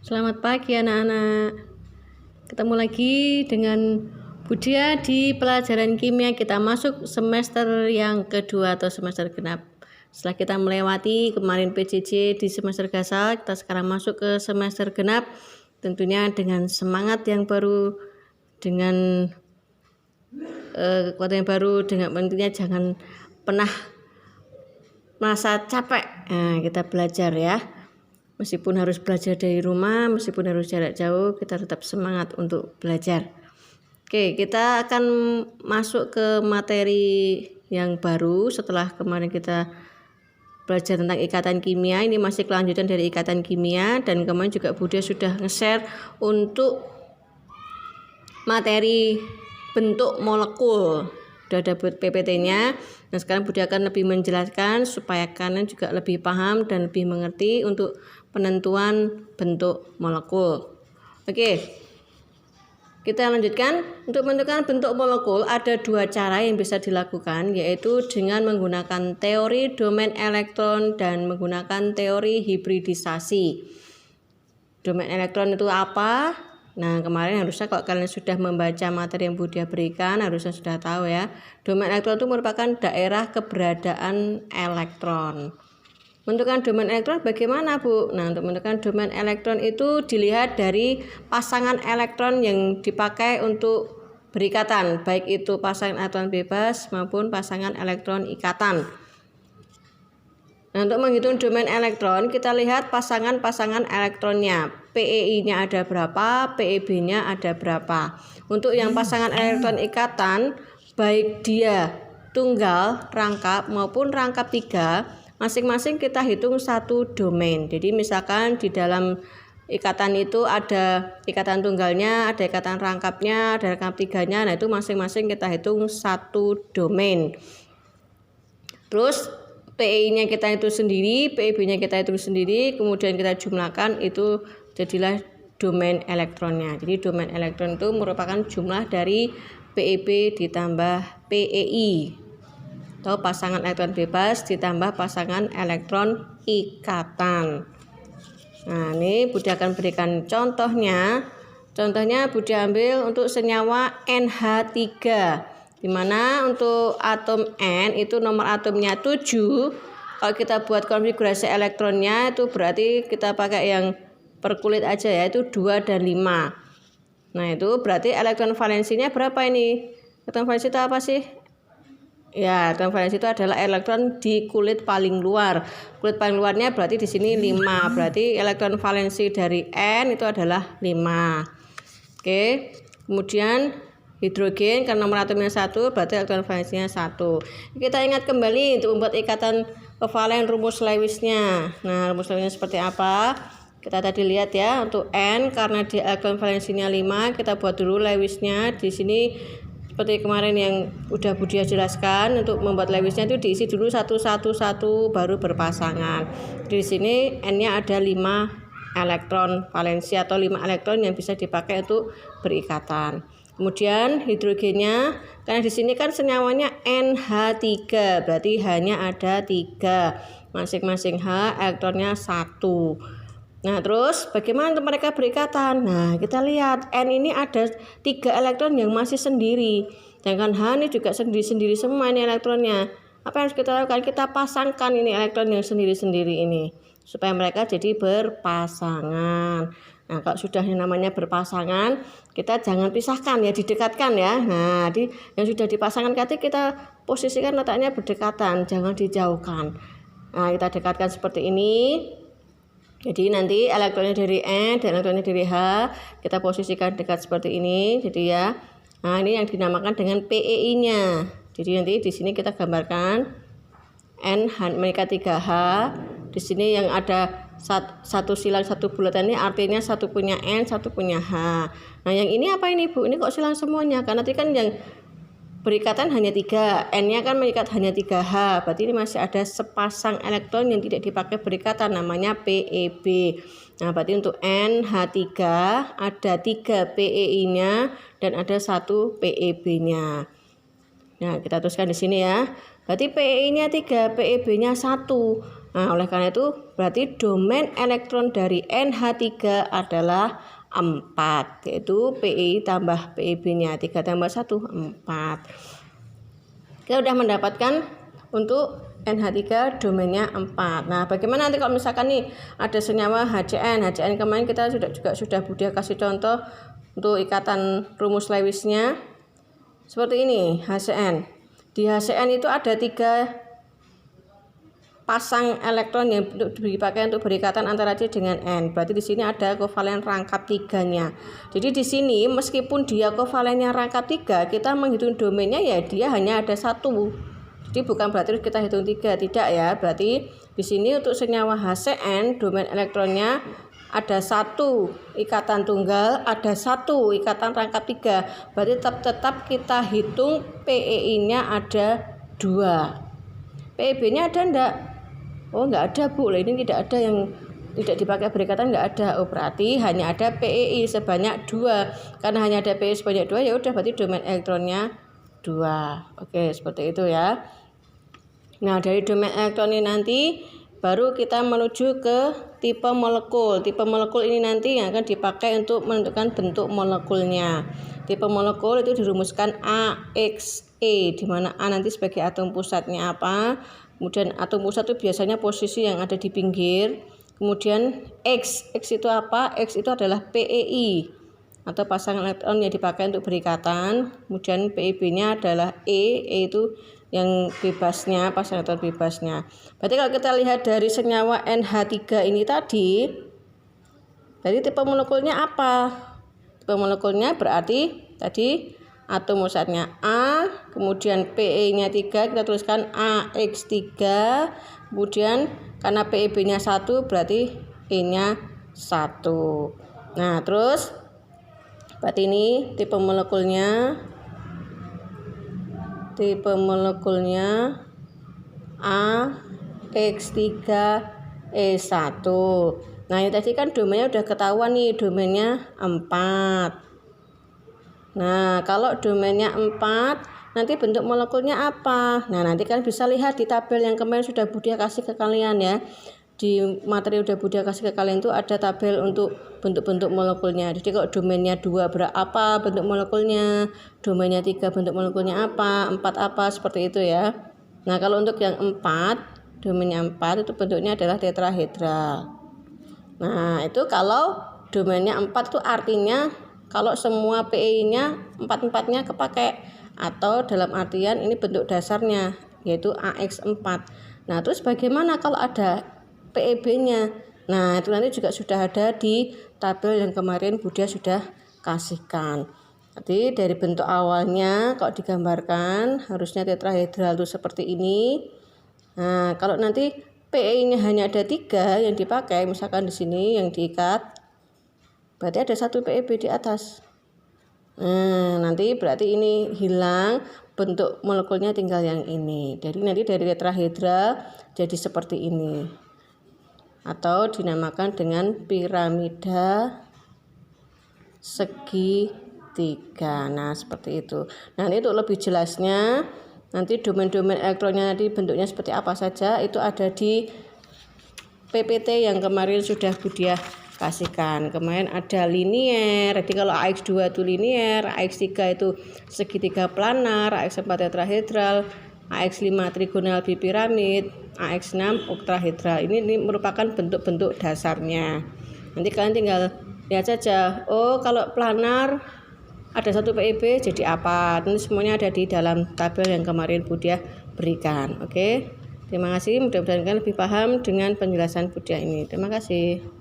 Selamat pagi anak-anak. Ketemu lagi dengan Budia di pelajaran kimia. Kita masuk semester yang kedua atau semester genap. Setelah kita melewati kemarin PJJ di semester gasal, kita sekarang masuk ke semester genap. Tentunya dengan semangat yang baru, dengan kekuatan yang baru, dengan tentunya jangan pernah merasa capek. Nah, kita belajar ya. Meskipun harus belajar dari rumah, meskipun harus jarak jauh, kita tetap semangat untuk belajar. Oke, kita akan masuk ke materi yang baru setelah kemarin kita belajar tentang ikatan kimia. Ini masih kelanjutan dari ikatan kimia, dan kemarin juga Budia sudah nge-share untuk materi bentuk molekul. Sudah ada PPT-nya. Nah, sekarang Budia akan lebih menjelaskan supaya kalian juga lebih paham dan lebih mengerti untuk penentuan bentuk molekul. Oke, kita lanjutkan. Untuk menentukan bentuk molekul ada dua cara yang bisa dilakukan, yaitu dengan menggunakan teori domain elektron dan menggunakan teori hibridisasi. Domain elektron itu apa? Nah, kemarin harusnya kalau kalian sudah membaca materi yang Budia berikan, harusnya sudah tahu ya. Domain elektron itu merupakan daerah keberadaan elektron. Menentukan domain elektron bagaimana, Bu? Nah, untuk menentukan domain elektron itu dilihat dari pasangan elektron yang dipakai untuk berikatan, baik itu pasangan elektron bebas maupun pasangan elektron ikatan. Nah, untuk menghitung domain elektron, kita lihat pasangan-pasangan elektronnya. PEI-nya ada berapa, PEB-nya ada berapa. Untuk yang pasangan elektron ikatan, baik dia tunggal, rangkap maupun rangkap 3, masing-masing kita hitung satu domain. Jadi misalkan di dalam ikatan itu ada ikatan tunggalnya, ada ikatan rangkapnya, ada rangkap 3-nya. Nah, itu masing-masing kita hitung satu domain. Terus PEI-nya kita itu sendiri, PEB-nya kita itu sendiri, kemudian kita jumlahkan, itu jadilah domain elektronnya. Jadi domain elektron itu merupakan jumlah dari PEB ditambah PEI, atau pasangan elektron bebas ditambah pasangan elektron ikatan. Nah, ini Budia akan berikan contohnya. Contohnya Budia ambil untuk senyawa NH3. Dimana untuk atom N itu nomor atomnya 7. Kalau kita buat konfigurasi elektronnya itu berarti kita pakai yang per kulit aja ya, itu 2 dan 5. Nah, itu berarti elektron valensinya berapa ini? Elektron valensi itu apa sih? Ya, elektron valensi itu adalah elektron di kulit paling luar. Kulit paling luarnya berarti di sini 5. Berarti elektron valensi dari N itu adalah 5. Oke. Kemudian hidrogen karena nomor atomnya 1, berarti elektron valensinya 1. Kita ingat kembali untuk membuat ikatan kovalen rumus Lewis-nya. Nah, rumus Lewis-nya seperti apa? Kita tadi lihat ya, untuk N karena di elektron valensinya 5, kita buat dulu Lewis-nya. Di sini seperti kemarin yang udah Budia jelaskan, untuk membuat Lewis-nya itu diisi dulu 1 baru berpasangan. Di sini N-nya ada 5 elektron valensi atau 5 elektron yang bisa dipakai untuk berikatan. Kemudian hidrogennya, karena di sini kan senyawanya NH3, berarti H-nya ada 3. Masing-masing H elektronnya 1. Nah, terus bagaimana untuk mereka berikatan? Nah, kita lihat N ini ada 3 elektron yang masih sendiri. Sedangkan H ini juga sendiri-sendiri semua ini elektronnya. Apa yang harus kita lakukan? Kita pasangkan ini elektron yang sendiri-sendiri ini, supaya mereka jadi berpasangan. Nah, kalau sudah yang namanya berpasangan, kita jangan pisahkan ya, didekatkan ya. Nah, yang sudah dipasangkan tadi kita posisikan letaknya berdekatan, jangan dijauhkan. Nah, kita dekatkan seperti ini. Jadi nanti elektronnya dari N dan elektronnya dari H kita posisikan dekat seperti ini. Jadi ya, nah ini yang dinamakan dengan PEI-nya. Jadi nanti di sini kita gambarkan N mereka 3H. Di sini yang ada satu silang satu bulatan ini artinya satu punya N, satu punya H. Nah, yang ini apa ini, Bu? Ini kok silang semuanya? Karena nanti kan yang berikatan hanya 3, N-nya kan mengikat hanya 3H. Berarti ini masih ada sepasang elektron yang tidak dipakai berikatan, namanya PEB. Nah, berarti untuk NH3 ada 3 PEI-nya dan ada 1 PEB-nya. Nah, kita tuliskan di sini ya. Berarti PEI-nya 3, PEB-nya 1. Nah, oleh karena itu berarti domain elektron dari NH3 adalah 4, yaitu Pi tambah PeB-nya 3 tambah 1 4. Kita sudah mendapatkan untuk NH3 domainnya 4. Nah, bagaimana nanti kalau misalkan nih ada senyawa HCN. HCN kemarin kita sudah Budia kasih contoh untuk ikatan rumus Lewisnya. Seperti ini HCN. Di HCN itu ada 3 pasang elektron yang dipakai untuk berikatan antara C dengan N. Berarti di sini ada kovalen rangkap 3-nya. Jadi di sini meskipun dia kovalennya rangkap 3, kita menghitung domainnya ya dia hanya ada 1. Jadi bukan berarti kita hitung 3, tidak ya. Berarti di sini untuk senyawa HCN domain elektronnya ada 1 ikatan tunggal, ada 1 ikatan rangkap 3. Berarti tetap kita hitung PeI-nya ada 2. PeB-nya ada enggak? Oh, enggak ada, Bu. Ini tidak ada yang tidak dipakai berikatan, enggak ada. Oh, berarti hanya ada PeI sebanyak 2. Karena hanya ada PeI sebanyak 2, ya udah berarti domain elektronnya 2. Oke, seperti itu ya. Nah, dari domain elektron ini nanti baru kita menuju ke tipe molekul. Tipe molekul ini nanti yang akan dipakai untuk menentukan bentuk molekulnya. Tipe molekul itu dirumuskan AXE, di mana A nanti sebagai atom pusatnya apa. Kemudian atom pusat itu biasanya posisi yang ada di pinggir. Kemudian X itu apa? X itu adalah PeI atau pasangan elektron yang dipakai untuk berikatan. Kemudian PeB-nya adalah E itu yang bebasnya, pasangan elektron bebasnya. Berarti kalau kita lihat dari senyawa NH3 ini tadi, dari tipe molekulnya apa? Tipe molekulnya berarti tadi atom pusatnya A, kemudian PeI-nya 3, kita tuliskan AX3, kemudian karena PeB-nya 1 berarti E-nya 1. Nah, terus berarti ini tipe molekulnya AX3E1. Nah, ini tadi kan domainnya udah ketahuan nih, domainnya 4. Nah, kalau domainnya 4, nanti bentuk molekulnya apa? Nah, nanti kan bisa lihat di tabel yang kemarin sudah Budia kasih ke kalian ya. Di materi udah Budia kasih ke kalian itu ada tabel untuk bentuk-bentuk molekulnya. Jadi kalau domainnya 2 berapa bentuk molekulnya, domainnya 3 bentuk molekulnya apa, 4 apa, seperti itu ya. Nah, kalau untuk yang 4, domainnya 4 itu bentuknya adalah tetrahedral. Nah, itu kalau domainnya 4 itu artinya kalau semua PeI-nya 4-4-nya kepakai, atau dalam artian ini bentuk dasarnya yaitu AX4. Nah, terus bagaimana kalau ada PeB-nya? Nah, itu nanti juga sudah ada di tabel yang kemarin Budia sudah kasihkan. Jadi dari bentuk awalnya kalau digambarkan harusnya tetrahedral itu seperti ini. Nah, kalau nanti PeI-nya hanya ada 3 yang dipakai, misalkan di sini yang diikat, berarti ada 1 PeB di atas. Nah, nanti berarti ini hilang, bentuk molekulnya tinggal yang ini. Jadi nanti dari tetrahedral jadi seperti ini. Atau dinamakan dengan piramida segitiga. Nah, seperti itu. Nanti untuk lebih jelasnya, nanti domain-domain elektronnya nanti bentuknya seperti apa saja itu ada di PPT yang kemarin sudah Budia kasihkan. Kemarin ada linier, jadi kalau AX2 itu linier, AX3 itu segitiga planar, AX4 tetrahedral, AX5 trigonal bipiramid, AX6 oktahedral. Ini merupakan bentuk-bentuk dasarnya. Nanti kalian tinggal lihat saja, oh kalau planar ada 1 PeB jadi apa. Nanti semuanya ada di dalam tabel yang kemarin Budia berikan. Oke. Terima kasih, mudah-mudahan kalian lebih paham dengan penjelasan Budia ini. Terima kasih.